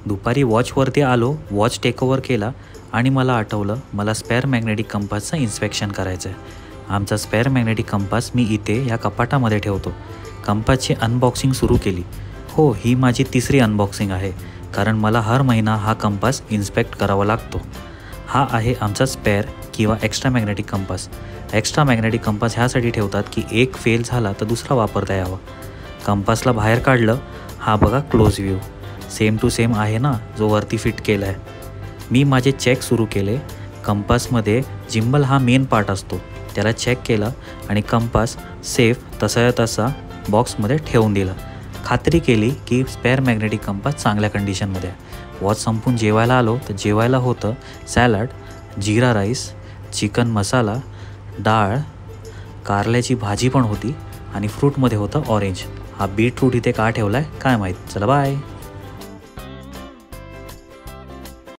दुपारी वॉचवरती आलो, watch takeover केला आणि मला आठवलं मला स्पेअर मॅग्नेटिक कंपासचं इन्स्पेक्शन करायचं आहे. आमचा स्पेअर मॅग्नेटिक कंपास मी इथे या कपाटामध्ये ठेवतो. कंपासची अनबॉक्सिंग सुरू केली. हो, ही माझी तिसरी अनबॉक्सिंग आहे, कारण मला हर महिना हा कंपास इन्स्पेक्ट करावा लागतो. हा आहे आमचा स्पेअर किंवा extra magnetic compass. Extra magnetic compass ह्यासाठी ठेवतात की एक फेल झाला तर दुसरा वापरता यावा. कंपासला बाहेर काढलं. हा बघा close view. Same to same आहे ना जो वरती फिट केला आहे. मी माझे चेक सुरू केले. कंपासमध्ये जिम्बल हा मेन पार्ट असतो, त्याला चेक केला आणि कंपास सेफ तसा तसा बॉक्समध्ये ठेवून दिला. खात्री केली की स्पेअर मॅग्नेटिक कंपास चांगल्या कंडिशनमध्ये आहे. वॉच संपून जेवायला आलो तर जेवायला होतं सॅलड, जिरा राईस, चिकन मसाला, डाळ, कारल्याची भाजी पण होती आणि फ्रूटमध्ये होतं ऑरेंज. हा बीटरूट इथे का ठेवला आहे काय माहीत. चला बाय.